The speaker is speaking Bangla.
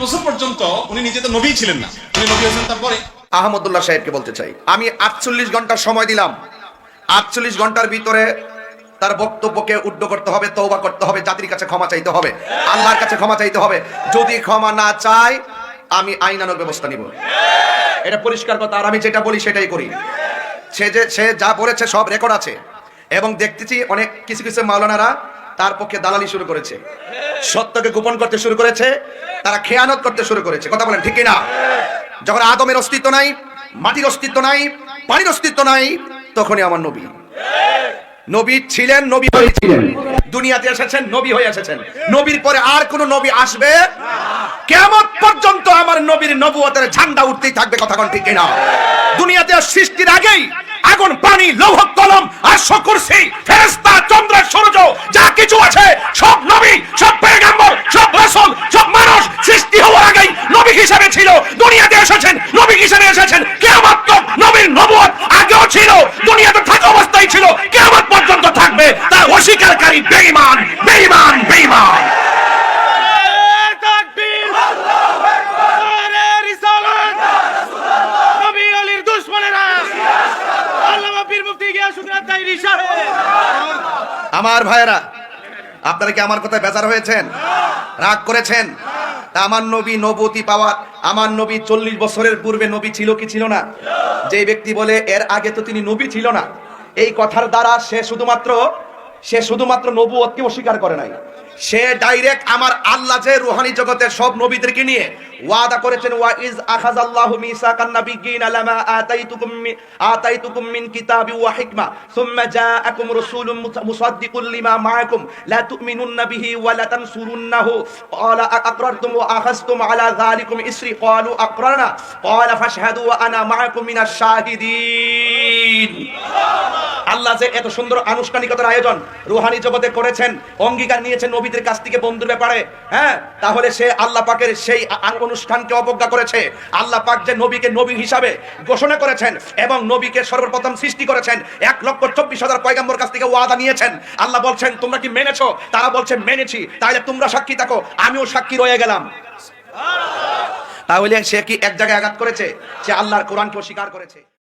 বছর পর্যন্ত উনি নিজে তো নবী ছিলেন না, উনি নবী হয়েছেন তারপরে। আহমদুল্লাহ সাহেবকে বলতে চাই, আমি 48 ঘন্টা সময় দিলাম। 48 ঘন্টার ভিতরে তার বক্তব্যকে উদ্ধ করতে হবে, তওবা করতে হবে, জাতির কাছে ক্ষমা চাইতে হবে, আল্লাহর কাছে ক্ষমা চাইতে হবে। যদি ক্ষমা না চায় আমি আইনানুগ ব্যবস্থা নিব। এটা পরিষ্কার কথা। আর আমি যেটা বলি সেটাই করি। সে যা বলেছে সব রেকর্ড আছে, এবং দেখতেছি অনেক কিছু কিছু মাওলানারা তার পক্ষে দালালি শুরু করেছে, সত্যকে গোপন করতে শুরু করেছে, তারা খেয়ানত করতে শুরু করেছে। কথা বলেন ঠিক কিনা? যখন আদমের অস্তিত্ব নাই, মাটির অস্তিত্ব নাই, পানির অস্তিত্ব নাই, তখনই আমার নবী নবী ছিলেন, নবী হয়েছিলেন, দুনিয়াতে এসেছেন, নবী হয়ে এসেছেন। নবীর পরে আর কোন নবী আসবে কিয়ামত পর্যন্ত আমার নবীর নবুয়তের ঝান্ডা উঠতেই থাকবে। কথা কোন ঠিক কিনা? দুনিয়াতে সৃষ্টির আগেই আগুন, পানি, লৌহ, কলম, আরশ, কুরসি, ফেরেশতা, চন্দ্র, সূর্য যা কিছু আছে সব নবী, সব পয়গম্বর, সব রাসূল, সব মানুষ সৃষ্টি হওয়ার আগেই নবী হিসেবে ছিল, দুনিয়াতে এসেছেন, নবী হিসেবে এসেছেন। কিয়ামত তো নবীর নবুয়ত আগেও ছিল, দুনিয়াতে থাকা অবস্থায় ছিল, কিয়ামত পর্যন্ত থাকবে। তার অস্বীকারী বেঈমান, বেঈমান, বেঈমান। আমার ভাইয়েরা, আপনারা কি আমার কথায় বেজার হয়েছেন, রাগ করেছেন? তা আমার নবী নবুয়তি পাওয়ার, আমার নবী 40 বছরের পূর্বে নবী ছিল কি ছিল না? যে ব্যক্তি বলে এর আগে তো তিনি নবী ছিল না, এই কথার দ্বারা সে শুধুমাত্র নবুয়তকে অস্বীকার করে নাই, সে ডাইরেক্ট আমার আল্লাহ যে রূহানি জগতের সব নবীদেরকে নিয়ে ওয়াদা করেছেন, ওয়া ইজ আখাযাল্লাহু মিসাকান নাবিয়্যিনা লামা আতাইতুকুম মিন কিতাবি ওয়া হিকমা সুম্মা জাআকুম রাসূলুম মুসাদ্দিকুল লিমা মাআকুম লা তু'মিনুন্না বিহি ওয়া লা তানসুরুন্নাহু ক্বালা আকরারতুম ওয়া আখাযতুম আলা যালিকুম ইসরি ক্বালু আকরারনা ক্বালা ফাশহাদু ওয়া আনা মাআকুম মিনাশ শাহিদিন। আল্লাহ যে এত সুন্দর আনুষ্ঠানিকতার আয়োজন রূহানি জগতে করেছেন, অঙ্গীকার নিয়েছেন নবীদের কাছ থেকে বন্ধুর ব্যাপারে, হ্যাঁ, তাহলে সে আল্লাহ পাকের সেই অনুষ্ঠানকে অবজ্ঞা করেছে। আল্লাহ পাক যে নবীকে নবী হিসাবে ঘোষণা করেছেন এবং নবীকে সর্বপ্রথম সৃষ্টি করেছেন, 1,24,000 পয়গম্বর কাছ থেকে ওয়াদা নিয়েছেন। আল্লাহ বলছেন তোমরা কি মেনেছো? তারা বলছে মেনেছি। তাহলে তোমরা সাক্ষী থাকো, আমিও সাক্ষী রয়ে গেলাম। তাহলে সে কি এক জায়গায় আঘাত করেছে? সে আল্লাহর কোরআনকে অস্বীকার করেছে।